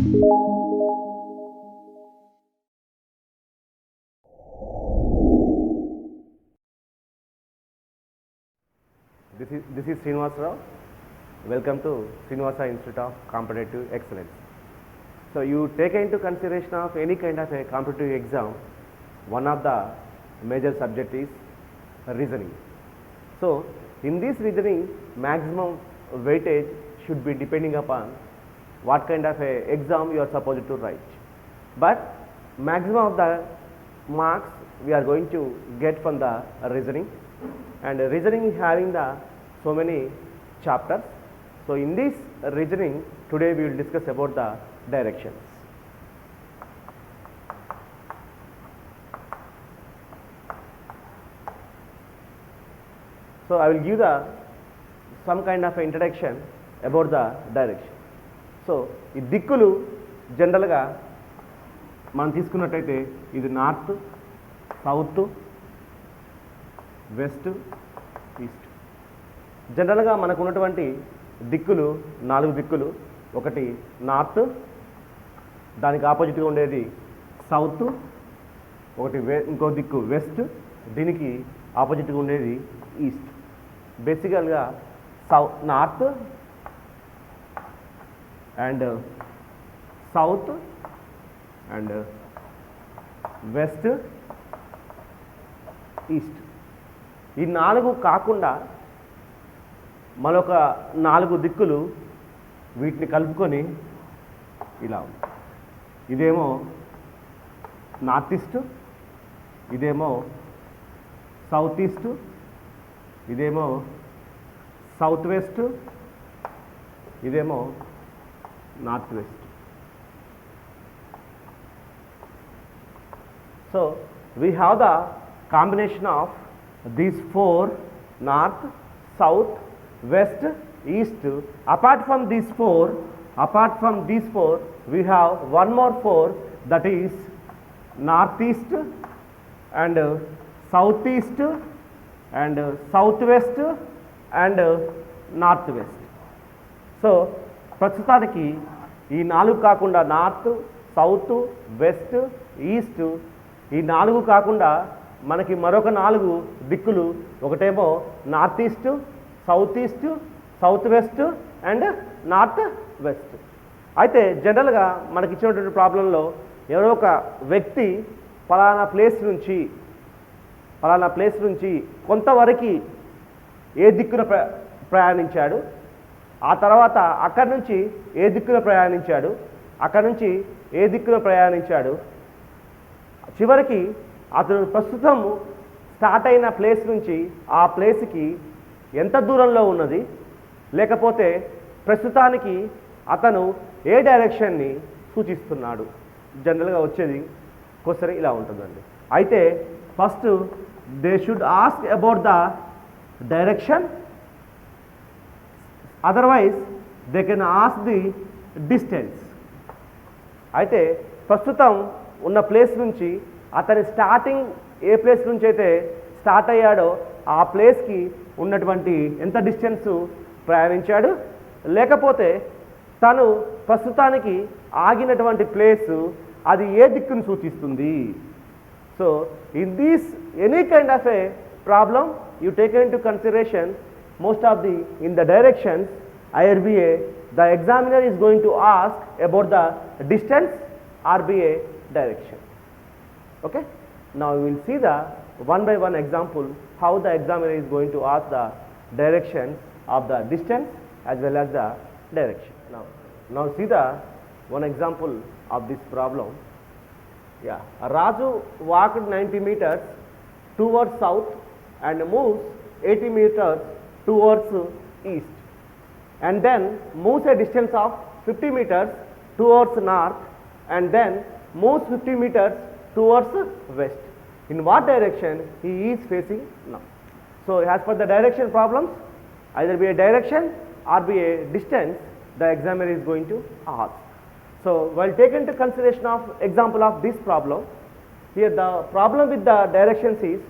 This is Srinivas Rao. Welcome to Srinivasa Institute of Competitive Excellence. So you take into consideration of any kind of a competitive exam, one of the major subject is reasoning. So in this reasoning, maximum weightage should be depending upon what kind of a exam you are supposed to write. But maximum of the marks we are going to get from the reasoning, and reasoning is having the so many chapters. So in this reasoning today we will discuss about the directions. So I will give the some kind of introduction about the direction. So ఈ దిక్కులు జనరల్గా మనం తీసుకున్నట్టయితే ఇది north, south, west, east. జనరల్గా మనకు ఉన్నటువంటి దిక్కులు 4 దిక్కులు. ఒకటి నార్త్, దానికి ఆపోజిట్గా ఉండేది సౌత్, ఒకటి ఇంకో దిక్కు వెస్ట్, దీనికి ఆపోజిట్గా ఉండేది ఈస్ట్. బేసికల్గా north and south and west, east. ఈ 4 కాకుండా మరొక 4 దిక్కులు వీటిని కలుపుకొని ఇలా ఉంది. ఇదేమో నార్త్ ఈస్ట్, ఇదేమో సౌత్ ఈస్ట్, ఇదేమో సౌత్ వెస్ట్, ఇదేమో north west. So we have the combination of these 4, north, south, west, east. Apart from these 4, we have one more 4, that is northeast and southeast and southwest and northwest. So ప్రస్తుతానికి ఈ 4 కాకుండా north, south, west, east, ఈ 4 కాకుండా మనకి మరొక 4 దిక్కులు. ఒకటేమో north east, south east, south west and north west. అయితే జనరల్గా మనకి ఇచ్చినటువంటి ప్రాబ్లంలో ఎవరో ఒక వ్యక్తి ఫలానా ప్లేస్ నుంచి కొంతవరకు ఏ దిక్కున ప్రయాణించాడు, ఆ తర్వాత అక్కడి నుంచి ఏ దిక్కున ప్రయాణించాడు, అక్కడి నుంచి ఏ దిక్కున ప్రయాణించాడు, చివరికి అతను ప్రస్తుతం స్టార్ట్ అయిన ప్లేస్ నుంచి ఆ ప్లేస్కి ఎంత దూరంలో ఉన్నది, లేకపోతే ప్రస్తుతానికి అతను ఏ డైరెక్షన్ని సూచిస్తున్నాడు. జనరల్గా వచ్చేది క్వశ్చన్ ఇలా ఉంటుందండి. అయితే first they should ask about the direction, otherwise they can ask the distance. అయితే ప్రస్తుతం ఉన్న ప్లేస్ నుంచి అతని స్టార్టింగ్ ఏ ప్లేస్ నుంచి అయితే స్టార్ట్ అయ్యాడో ఆ ప్లేస్కి ఉన్నటువంటి ఎంత డిస్టెన్స్ ప్రయాణించాడు, లేకపోతే తను ప్రస్తుతానికి ఆగినటువంటి ప్లేసు అది ఏ దిక్కును సూచిస్తుంది. So in this any kind of A problem you take in to consideration most of the in the directions IRBA, the examiner is going to ask about the distance RBA direction. Okay, now we will see the one by one example how the examiner is going to ask the direction of the distance as well as the direction. Now see the one example of this problem. Yeah, Raju walked 90 meters towards south and moves 80 meters towards east, and then moves a distance of 50 meters towards north, and then moves 50 meters towards west. In what direction he is facing now? So as per the direction problems, either be a direction or be a distance, the examiner is going to ask. So while take into consideration of example of this problem, here the problem with the directions is,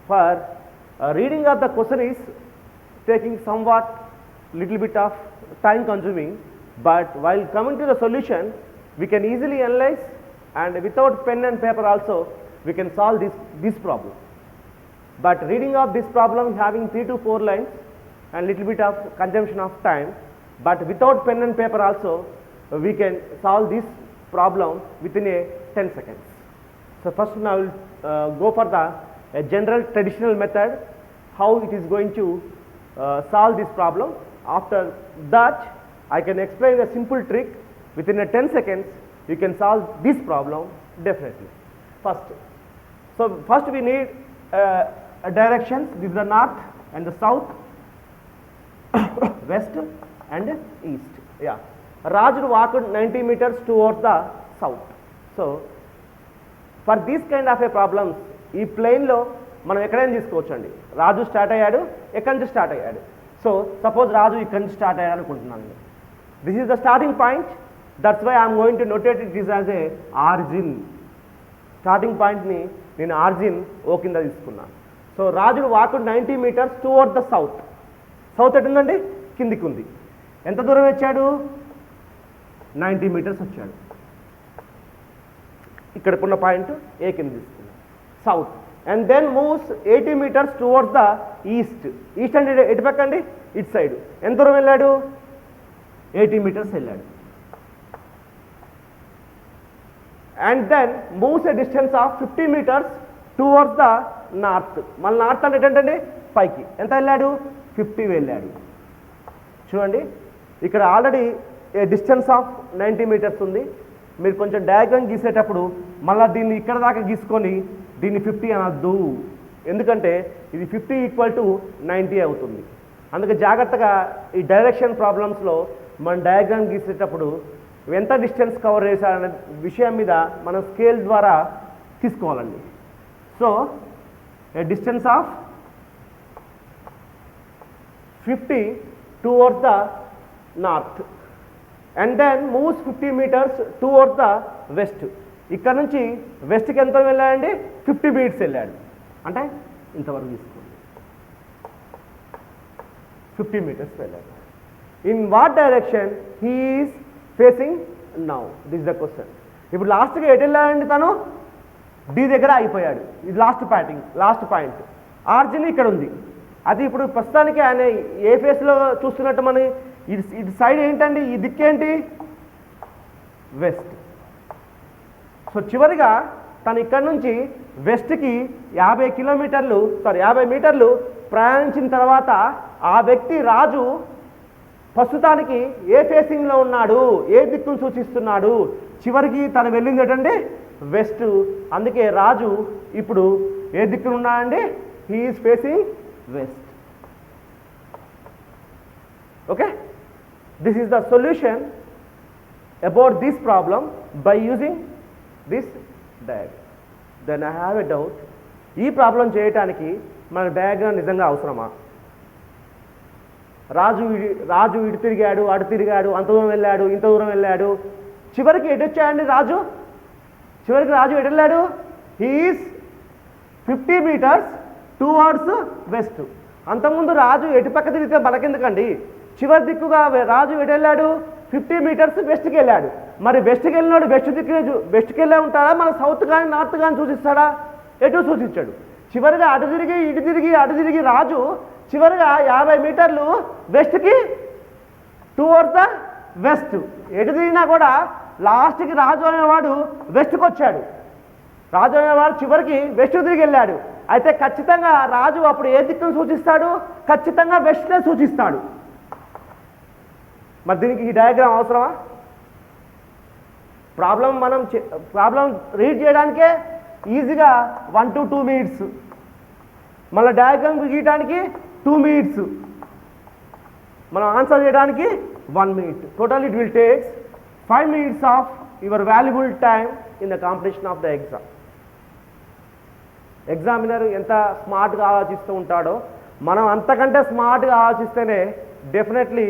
for reading of the question is taking somewhat little bit of time consuming, but while coming to the solution we can easily analyze, and without pen and paper also we can solve this problem. But reading of this problem having 3 to 4 lines and little bit of consumption of time, but without pen and paper also we can solve this problem within a 10 seconds. So first now I will go for the general traditional method, how it is going to solve this problem. After that I can explain a simple trick. Within a 10 seconds you can solve this problem definitely. First we need a directions. This is the north and the south, west and east. Yeah, Raju walked 90 meters towards the south. So for this kind of a problems, ఈ ప్లేన్లో మనం ఎక్కడైనా తీసుకోవచ్చండి. రాజు start అయ్యాడు, ఎక్కడి నుంచి start అయ్యాడు. So suppose రాజు ఇక్కడి నుంచి స్టార్ట్ అయ్యాడు అనుకుంటున్నాను. This is the starting point. That's why I'm going to notate it is as a origin. Starting పాయింట్ని నేను ఆరిజిన్ ఓ కింద తీసుకున్నాను. సో రాజుడు వాకుడు 90 meters toward the south. South ఎటు ఉందండి? కిందికి ఉంది. ఎంత దూరం వచ్చాడు? 90 మీటర్స్ వచ్చాడు. ఇక్కడకున్న పాయింట్ ఏ కింద తీసుకున్నాం, south. And then moves 80 metres towards the east. East అంటే ఎటు పక్క అండి? ఇటు సైడ్. ఎంత దూరం వెళ్ళాడు? 80 మీటర్స్ వెళ్ళాడు. And then moves a distance of 50 metres towards the north. మళ్ళీ నార్త్ అంటే ఏంటంటే పైకి. ఎంత వెళ్ళాడు? 50 వెళ్ళాడు. చూడండి ఇక్కడ already a distance of 90 metres ఉంది. మీరు కొంచెం డయాగ్రామ్ గీసేటప్పుడు మళ్ళీ దీన్ని ఇక్కడ దాకా గీసుకొని దీన్ని 50 అనద్దు, ఎందుకంటే ఇది 50 ఈక్వల్ టు 90 అవుతుంది. అందుకే జాగ్రత్తగా ఈ డైరెక్షన్ ప్రాబ్లమ్స్లో మనం డయాగ్రామ్ గీసేటప్పుడు ఎంత డిస్టెన్స్ కవర్ చేశారనే విషయం మీద మనం స్కేల్ ద్వారా తీసుకోవాలండి. So a distance of 50 towards the north and then moves 50 metres towards the west. ఇక్కడ నుంచి వెస్ట్కి ఎంత వెళ్ళాడండి? 50 మీటర్స్ వెళ్ళాడు. అంటే ఇంతవరకు తీసుకోండి, 50 మీటర్స్ వెళ్ళాడు. In what direction he is facing now? This the question. ఇప్పుడు లాస్ట్గా ఎటు వెళ్ళాడండి? తను డి దగ్గర అయిపోయాడు. ఇది లాస్ట్ పాయింట్. ఆర్జిన్ ఇక్కడ ఉంది. అది ఇప్పుడు ప్రస్తుతానికి ఆయన ఏ ఫేస్లో చూస్తున్నట్టు మన ఇటు సైడ్ ఏంటండి? ఈ దిక్కేంటి? వెస్ట్. సో చివరిగా తను ఇక్కడ నుంచి వెస్ట్కి 50 మీటర్లు ప్రయాణించిన తర్వాత ఆ వ్యక్తి రాజు ప్రస్తుతానికి ఏ ఫేసింగ్లో ఉన్నాడు, ఏ దిక్కును సూచిస్తున్నాడు? చివరికి తను వెళ్ళింది ఏంటండి? వెస్ట్. అందుకే రాజు ఇప్పుడు ఏ దిక్కున ఉన్నాడండి? He is facing west. Okay, this is the solution about this problem by using this diagram. Then I have a doubt, ఈ ప్రాబ్లం చేయటానికి మన డయాగ్రామ్ నిజంగా అవసరమా? రాజు ఇటు తిరిగాడు, అటు తిరిగాడు, అంత దూరం వెళ్ళాడు, ఇంత దూరం వెళ్ళాడు, చివరికి ఎటు వచ్చాడండి రాజు? చివరికి రాజు ఎటు వెళ్ళాడు? He is 50 metres towards west. అంతకుముందు రాజు ఎటు పక్క తిరిగితే మనకెందుకండి? చివరి దిక్కుగా రాజు ఎటు వెళ్ళాడు? 50 మీటర్స్ వెస్ట్కి వెళ్ళాడు. మరి వెస్ట్కి వెళ్ళినాడు వెస్ట్కి వెళ్ళే ఉంటాడా? మన సౌత్ కానీ నార్త్ కానీ సూచిస్తాడా? ఎటు సూచించాడు. చివరిగా అటు తిరిగి ఇటు తిరిగి అటు తిరిగి రాజు చివరిగా 50 మీటర్లు వెస్ట్కి టువర్డ్స్ ద వెస్ట్. ఎటు తిరిగినా కూడా లాస్ట్కి రాజు అనేవాడు వెస్ట్కి వచ్చాడు. రాజు అనేవాడు చివరికి వెస్ట్ తిరిగి వెళ్ళాడు. అయితే ఖచ్చితంగా రాజు అప్పుడు ఏ దిక్కును సూచిస్తాడు? ఖచ్చితంగా వెస్ట్నే సూచిస్తాడు. మరి దీనికి ఈ డయాగ్రామ్ అవసరమా? ప్రాబ్లం రీడ్ చేయడానికే ఈజీగా 1 to 2 minutes, మళ్ళీ డయాగ్రామ్ గీయడానికి 2 minutes, మనం ఆన్సర్ చేయడానికి 1 minute. Total it will takes 5 minutes of your valuable time in the competition of the exam. Examiner ఎంత స్మార్ట్గా ఆలోచిస్తూ ఉంటాడో మనం అంతకంటే స్మార్ట్గా ఆలోచిస్తేనే definitely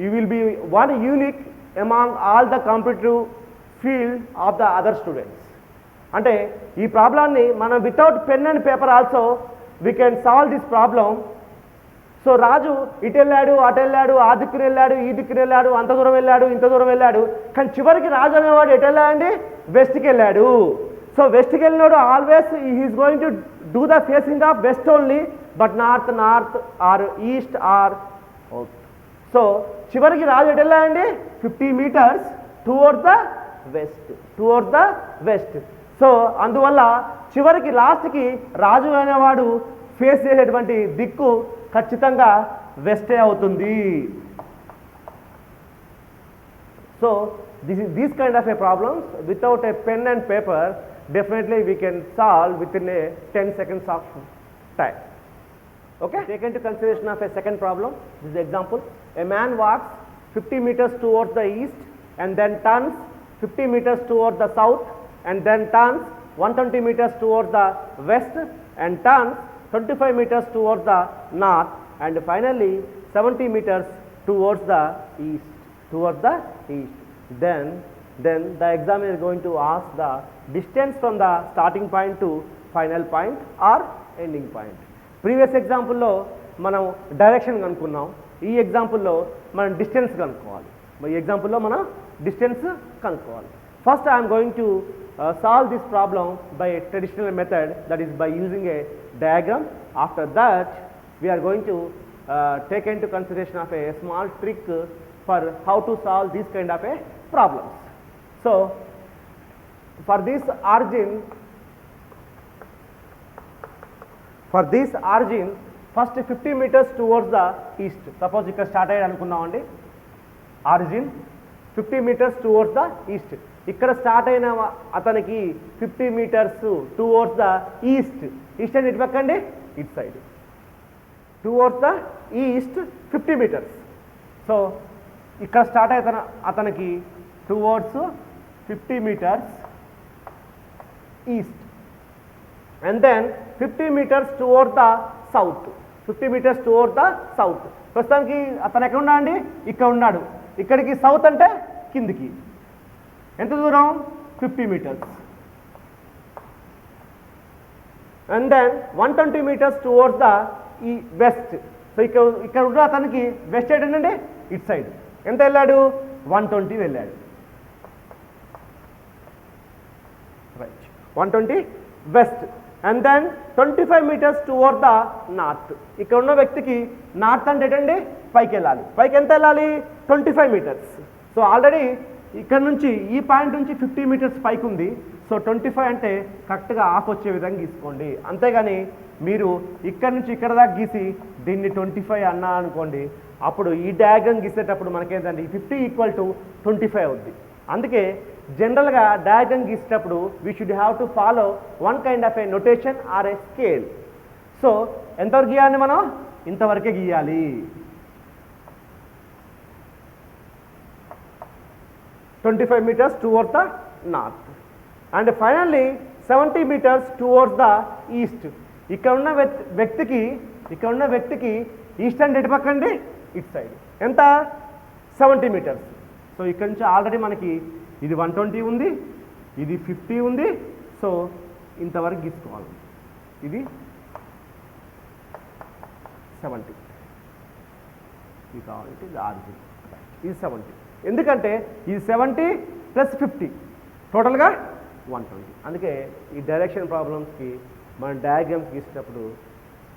you will be one unique among all the competitive field of the other students. అంటే ఈ ప్రాబ్లాన్ని మనం without pen and paper also we can solve this problem so Raju ఇటు వెళ్ళాడు, అటు వెళ్ళాడు, ఆ దిక్కున వెళ్ళాడు, ఈ దిక్కున వెళ్ళాడు, అంత దూరం వెళ్ళాడు, ఇంత దూరం వెళ్ళాడు. కానీ చివరికి రాజు అనేవాడు ఎటు వెళ్ళాడండి? వెస్ట్కి వెళ్ళాడు. సో వెస్ట్కి వెళ్ళినాడు always he is going to do the facing of west only, but north or east or south. So చివరికి రాజు ఎటు వెళ్ళాడండి? 50 metres towards the west. So అందువల్ల చివరికి లాస్ట్కి రాజు అనేవాడు ఫేస్ చేసేటువంటి దిక్కు ఖచ్చితంగా వెస్టే అవుతుంది. So these kind of a problems without a pen and paper definitely we can solve within a 10 seconds of time. Okay, take into consideration of a second problem. This is example. A man walks 50 meters towards the east and then turns 50 meters towards the south and then turns 120 meters towards the west and turns 25 meters towards the north and finally 70 meters towards the east. Then the examiner is going to ask the distance from the starting point to final point or ending point. Previous ఎగ్జాంపుల్లో మనం direction కనుక్కున్నాం, ఈ ఎగ్జాంపుల్లో మనం distance కనుక్కోవాలి. ఈ ఎగ్జాంపుల్లో మనం distance కనుక్కోవాలి. First I'm going to solve this problem by a traditional method, that is by using a diagram. After that we are going to take into consideration of a small trick for how to solve this kind of a problems. So for this origin first 50 meters towards the east. Suppose ఇక్కడ start అయ్యాడు అనుకున్నామండి, origin 50 meters towards the east. ఇక్కడ start అయిన అతనికి 50 meters towards the east. East అంటే ఇటు పక్కండి, ఇటు side towards the east 50 meters. So ఇక్కడ స్టార్ట్ అయిన అతనికి towards 50 meters east and then 50 meters towards the south. 50 meters towards the south. ప్రస్తుతానికి అతను ఎక్కడ ఉన్నాడు అండి? ఇక్కడ ఉన్నాడు. ఇక్కడికి సౌత్ అంటే కిందికి ఎంత దూరం? 50 meters. And then 120 meters towards the west. So ఇక్కడ ఉన్న అతనికి వెస్ట్ సైడ్ ఏంటంటే ఇటు సైడ్ ఎంత వెళ్ళాడు? 120 వెళ్ళాడు. Right, 120 west. And then 25 meters towards the north. ఇక్కడ ఉన్న వ్యక్తికి నార్త్ అంటే ఏంటండి? పైకి వెళ్ళాలి. పైకి ఎంత వెళ్ళాలి? 25 meters. సో ఆల్రెడీ ఇక్కడ నుంచి ఈ పాయింట్ నుంచి 50 meters పైకి ఉంది. సో 25 అంటే కరెక్ట్గా ఆఫ్ వచ్చే విధంగా గీసుకోండి. అంతేగాని మీరు ఇక్కడ నుంచి ఇక్కడ దాకా గీసి దీన్ని 25 అన్నా అనుకోండి, అప్పుడు ఈ డయాగ్రామ్ గీసేటప్పుడు మనకేంటంటే 50 = 25 అవుద్ది. అందుకే జనరల్గా డయాగ్రామ్ గీసేటప్పుడు we should have to follow one kind of a notation or a scale. So ఎంతవరకు గీయాలి మనం? ఇంతవరకే గీయాలి. 25 meters towards the north and finally 70 meters towards the east. ఇక్కడ ఉన్న వ్యక్తికి ఈస్ట్ అంటే ఎటు పక్కండి? ఇటు సైడ్ ఎంత? 70 meters. సో ఇక్కడ నుంచి ఆల్రెడీ మనకి ఇది 120 ఉంది, ఇది 50 ఉంది. సో ఇంతవరకు గీసుకోవాలి. ఇది 70, ఇది కావాలంటే ఇది ఆర్జిన్, ఇది 70. ఎందుకంటే ఇది 70 + 50 టోటల్గా 120. అందుకే ఈ డైరెక్షన్ ప్రాబ్లమ్స్కి మనం డయాగ్రామ్స్ గీసేటప్పుడు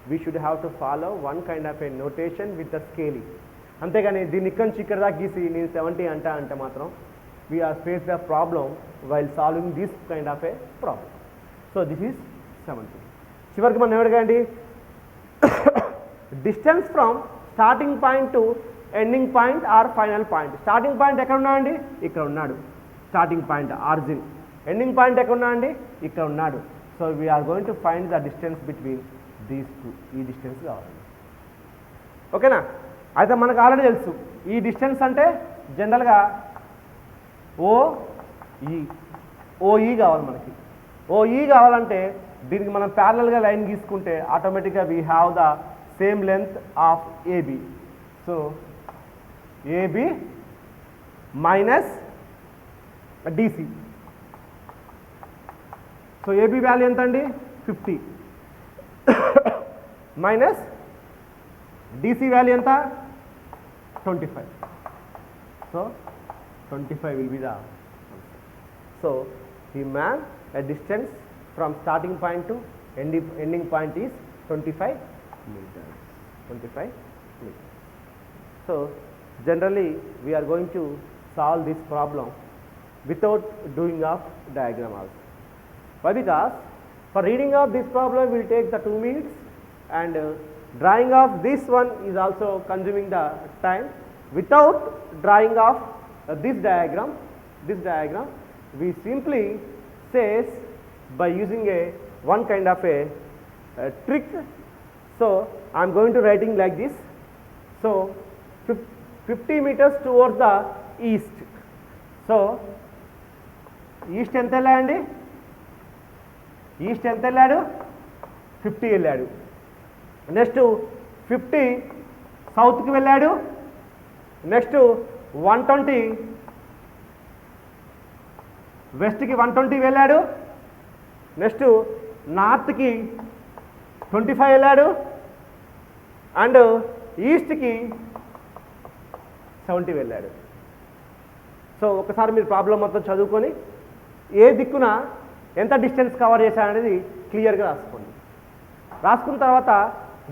we should have to follow one kind of a notation with the scaling. అంతేగాని దీన్ని ఇక్కడి నుంచి ఇక్కడ దాకా గీసి నేను 70 అంటే మాత్రం we are faced a problem while solving this kind of a problem. So this is 70. చివరికి మనం ఏమడగండి? Distance from starting point to ending point or final point. Starting point ఎక్కడ ఉన్నాడండి? ఇక్కడ ఉన్నాడు, starting point origin. Ending point ఎక్కడ ఉన్నాడండి? ఇక్కడ ఉన్నాడు. So we are going to find the distance between these two. ఈ డిస్టెన్స్ కావాలండి. ఓకేనా? అయితే మనకు ఆల్రెడీ తెలుసు ఈ డిస్టెన్స్ అంటే జనరల్గా ఓఈ కావాలి మనకి. ఓఈ కావాలంటే దీనికి మనం ప్యారలల్గా లైన్ గీసుకుంటే ఆటోమేటిక్గా we have the same length of AB. So AB minus DC. So AB value ఎంత అండి? 50 మైనస్ DC వాల్యూ ఎంత 25. So 25 will be the answer. So the man a distance from starting point to ending point is 25 meters. 25 meters. So generally we are going to solve this problem without doing of diagram also. Why? Because for reading of this problem will take the 2 minutes, and drawing of this one is also consuming the time. Without drawing of this diagram we simply says by using a one kind of a trick. So I am going to writing like this. So 50 meters towards the east. So east ఎంత వెళ్ళాడండి? East ఎంత వెళ్ళాడు? 50 వెళ్ళాడు. Next 50 సౌత్కి వెళ్ళాడు. Next 120 వెస్ట్కి 120 వెళ్ళాడు. Next నార్త్కి 25 వెళ్ళాడు. And ఈస్ట్కి 70 వెళ్ళాడు. So ఒకసారి మీరు ప్రాబ్లం మొత్తం చదువుకొని ఏ దిక్కున ఎంత డిస్టెన్స్ కవర్ చేశాడనేది క్లియర్గా రాసుకోండి. రాసుకున్న తర్వాత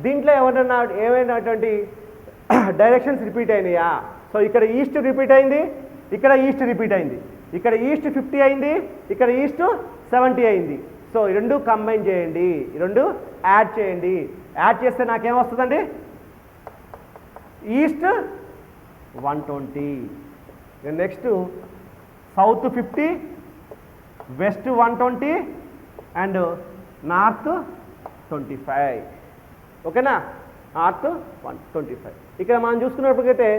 దీంట్లో ఏమైనటువంటి డైరెక్షన్స్ రిపీట్ అయినాయా? సో ఇక్కడ ఈస్ట్ రిపీట్ అయింది, ఇక్కడ ఈస్ట్ రిపీట్ అయింది, ఇక్కడ ఈస్ట్ 50 అయింది, ఇక్కడ ఈస్ట్ 70 అయింది. సో ఈ రెండు కంబైన్ చేయండి, ఈ రెండు యాడ్ చేయండి. యాడ్ చేస్తే నాకేమొస్తుందండి? East 120, next south 50, west 120 and north 25. ఓకేనా? నార్త్ 125. ఇక్కడ మనం చూసుకున్నప్పటికైతే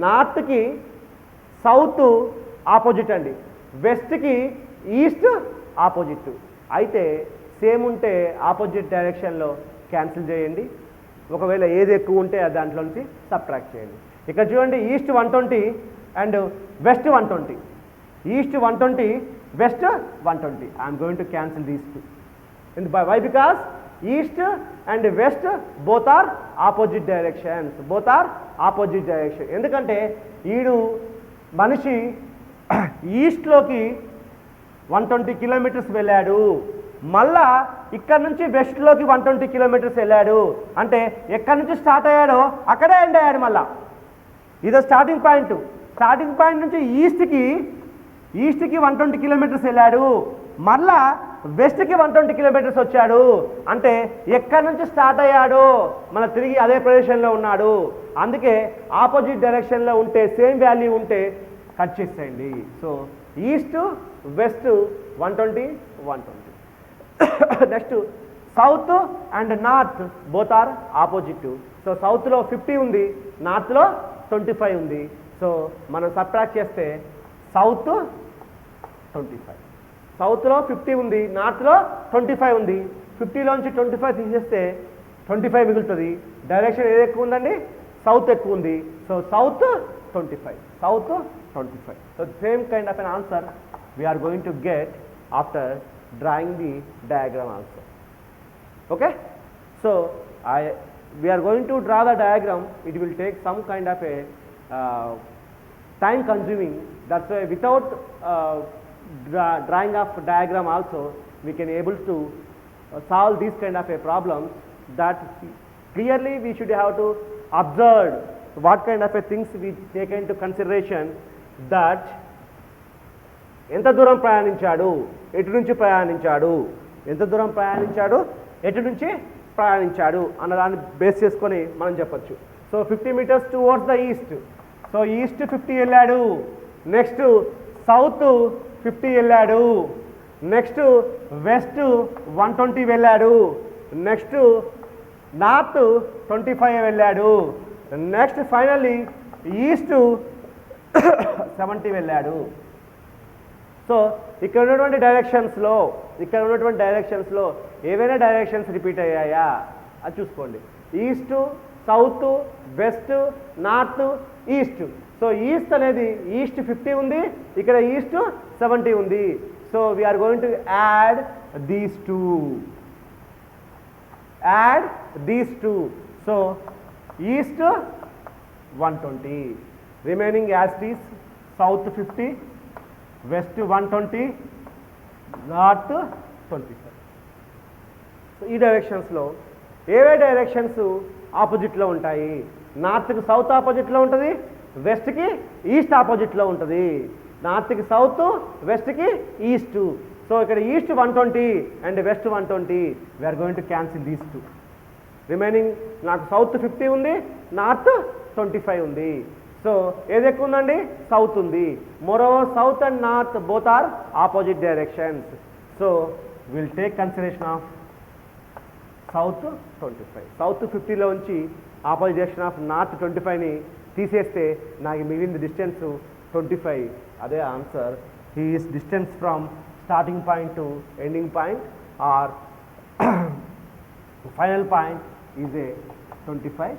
నార్త్కి సౌత్ ఆపోజిట్ అండి, వెస్ట్కి ఈస్ట్ ఆపోజిట్. అయితే సేమ్ ఉంటే ఆపోజిట్ డైరెక్షన్లో క్యాన్సిల్ చేయండి. ఒకవేళ ఏది ఎక్కువ ఉంటే దాంట్లో నుంచి సబ్ట్రాక్ట్ చేయండి. ఇక్కడ చూడండి, east 120 and west 120. East 120, west 120. I'm going to cancel these two. Why? Because east and west both are opposite directions. Both are opposite direction. ఎందుకంటే ఈడు మనిషి ఈస్ట్లోకి 120 కిలోమీటర్స్ వెళ్ళాడు, మళ్ళా ఇక్కడ నుంచి వెస్ట్లోకి 120 కిలోమీటర్స్ వెళ్ళాడు. అంటే ఎక్కడి నుంచి స్టార్ట్ అయ్యాడో అక్కడే ఎండ్ అయ్యాడు. మళ్ళా ఇదో స్టార్టింగ్ పాయింట్. స్టార్టింగ్ పాయింట్ నుంచి ఈస్ట్కి 120 కిలోమీటర్స్ వెళ్ళాడు, మళ్ళా వెస్ట్కి 120 కిలోమీటర్స్ వచ్చాడు. అంటే ఎక్కడి నుంచి స్టార్ట్ అయ్యాడో మళ్ళీ తిరిగి అదే ప్రదేశంలో ఉన్నాడు. అందుకే ఆపోజిట్ డైరెక్షన్లో ఉంటే సేమ్ వాల్యూ ఉంటే కట్ చేసేయండి. So east west 120. Next south and north both are opposite. So సౌత్లో 50 ఉంది, నార్త్లో 25 ఉంది. సో మనం సబ్ట్రాక్ట్ చేస్తే సౌత్ 25. సౌత్లో 50 ఉంది, నార్త్లో 25 ఉంది. 50లోంచి 25 తీసేస్తే 25 మిగులుతుంది. డైరెక్షన్ ఏది ఎక్కువ ఉందండి? సౌత్ ఎక్కువ ఉంది. So south 25. South 25. So same kind of an answer we are going to get after drawing the diagram also. Okay? So we are going to draw the diagram. It will take some kind of a time consuming. That's why without drawing of diagram also we can able to solve these kind of a problems. That clearly we should have to observe what kind of a things we take into consideration. That ఎంత దూరం ప్రయాణించాడు, ఎటు నుంచి ప్రయాణించాడు, ఎంత దూరం ప్రయాణించాడు, ఎటు నుంచి ప్రయాణించాడు అన్నదాన్ని base చేసుకొని మనం చెప్పచ్చు. So 50 metres towards the east. So east 50 వెళ్ళాడు. నెక్స్ట్ సౌత్ 50 వెళ్ళాడు. నెక్స్ట్ వెస్ట్ 120 వెళ్ళాడు. నెక్స్ట్ నార్త్ 25 వెళ్ళాడు. నెక్స్ట్ ఫైనల్లీ ఈస్ట్ 70 వెళ్ళాడు. సో ఇక్కడ ఉన్నటువంటి డైరెక్షన్స్లో ఏవైనా డైరెక్షన్స్ రిపీట్ అయ్యాయా అది చూసుకోండి. East, south, west, north, east. So east అనేది ఈస్ట్ 50 ఉంది, ఇక్కడ ఈస్ట్ 70 ఉంది. So we are going to add these two. So east 120, remaining as it is south 50, west 120, north 25. So ఈ డైరెక్షన్స్లో ఏవే డైరెక్షన్స్ ఆపోజిట్లో ఉంటాయి? నార్త్కి సౌత్ ఆపోజిట్లో ఉంటుంది, వెస్ట్కి ఈస్ట్ ఆపోజిట్లో ఉంటుంది. నార్త్కి సౌత్, వెస్ట్కి ఈస్ట్. సో ఇక్కడ east 120 and west 120, we're going to cancel these two. Remaining నాకు సౌత్ 50 ఉంది, నార్త్ 25 ఉంది. సో ఏది ఎక్కువ ఉందండి? సౌత్ ఉంది. Moreover south and north both are opposite directions. So will take consideration of south 25. South 50లో ఉంచి ఆపోజిట్ డైరెక్షన్ ఆఫ్ నార్త్ 25ని తీసేస్తే నాకు మిగిలిన డిస్టెన్స్ 25. అదే answer. He is distance from starting point to ending point or final point is a 25